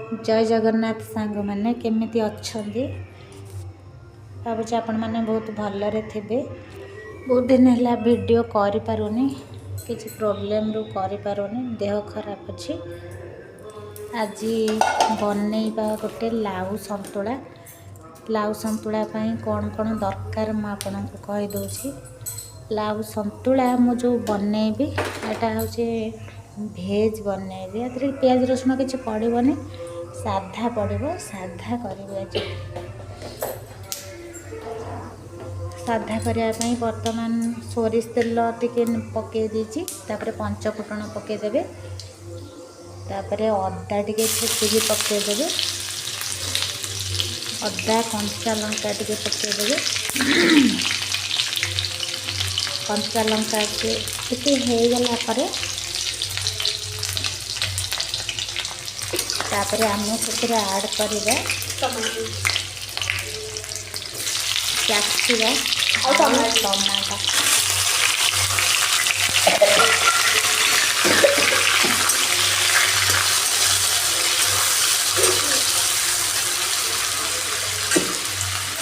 जय जगन्नाथ सांग मैंने केमिति अच्छंदी भावुँ आपण मैंने बहुत भलरे थे। बहुत दिन है वीडियो करि पारुनी किसी प्रोब्लेम रू करि पारुनी देह खराब अच्छी। आज बनैबा गोटे लाउ संतुला कौन कौन दरकार मु आपको कहीदे। लाउ संतुला मु जो बनैबी एटा हूँ भेज बनैबी ए पियाज रसुण किसी पड़ोनी साधा पड़ो साधा करी। साधा करने बर्तमान सोरिष तेल टिके पकई देछि तापर पंचफुटण पकईदेवे तापर अदा टिके छेचिकी पकईदेवे अदा कंचा लंका टिके पकईदेवे कंचा लंका टिके हो गला तापर आम से ऐड करवा कैप्सिकम और टमाटो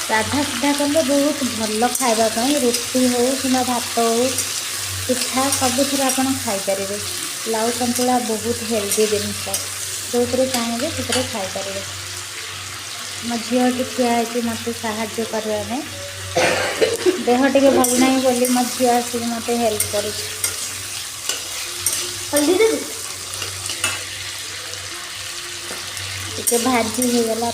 साधा सीधा कले बहुत भल खावाई रोटी हो कि भात हो पिठा सबुथ आप खाईपर। लाउ संतुला बहुत हेल्दी जिनस जो चाहिए से खाईपर। मो झील ठिया है मत साहाଯ୍य करने देह टे भल ना बोली मो झी आसिक मत हेल्प कर भाजी हो गला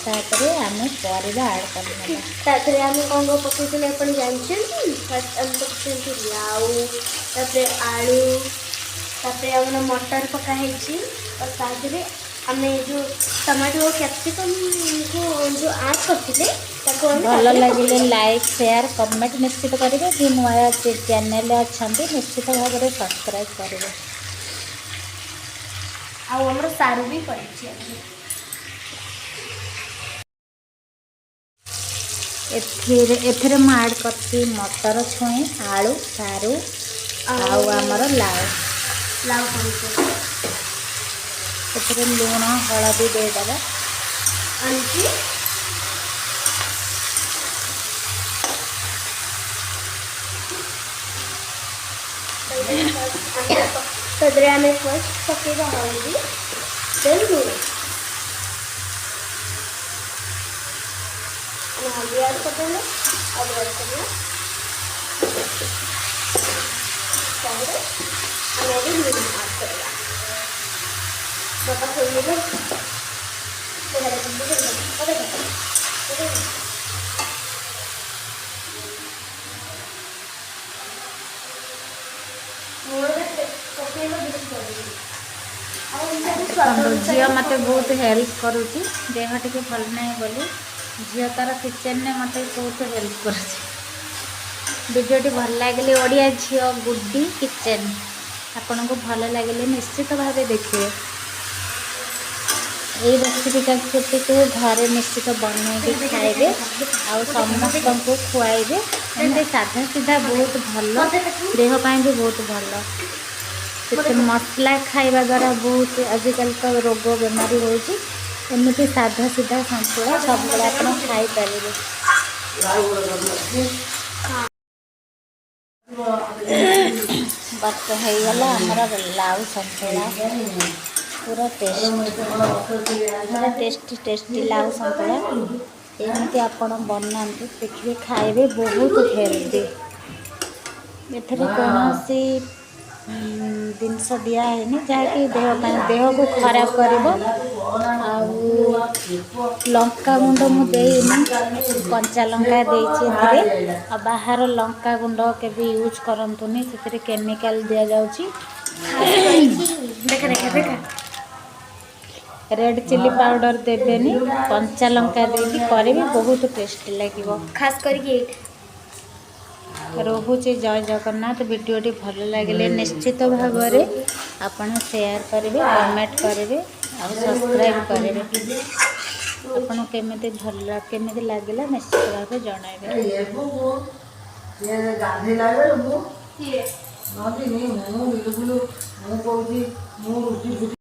तापर आम परिवा ऐड कर आम कौन कौन पकड़े आप जानते फर्स्ट आम पकड़ लाउ आलू तापर मटर पकाई और ताकि आम जो टमाटो और कैप्सिकम को जो ऐड करते भल लगे लाइक शेयर कमेंट निश्चित करेंगे। जी नुआ चैनल अच्छा निश्चित भाव में सब्सक्राइब करेंगे। आम सारू भी कर एथिरे मैं ऐड करती मटर छुई आलू सारू आमर लाउ एथिरे लुण हलदी देदेबा तदरे आम फर्स्ट पकेबा हलदी देन लुण हल्दी ऐड करदेले अब ऐड करना ताहले आम भी लुण ऐड करवा बाबा खोल दे झील मत बहुत हेल्प करुँची देह टे भल ना बोली झील तार किचेन ने मत बहुत हेल्प कर। वीडियोटी भल लगे ओडिया झील गुड्डी किचेन आपन को भल लगे निश्चित भाव देखिए। ये रेसिपीटा को घरे निश्चित बनई खाइबे आउ समस्त को खुआइबे। एमती साधा सीधा बहुत भल देहपाई भी बहुत भल मसला खाइबा द्वारा बहुत आजिकल तो रोग बेमारी होमती साधा सीधा संतुला सब आप खाईपर। बस होगला आमर लाउ संतुला पूरा टेस्टी लाउ संतुला एमती आपण बना देखिए खाइबे बहुत हेल्दी। एथरे कौन जिनस दिहनी जहाँकि देह को खराब कर। लंका गुंड मुझे कंचा लंका देती बाहर लंका गुंड के यूज करतुनि से केमिकल दि जाऊँगी। रेड चिली पाउडर देवेनि कंचा लंका देकी करे बहुत टेस्टी लगे खास करके रोचे। जय जगन्नाथ वीडियोटी भल लगे निश्चित भाव में आपन शेयर करेंगे कमेंट करेंगे और सब्सक्राइब करेंगे। आपन केमिति भल केमिति लागला निश्चित भाव जनइबे।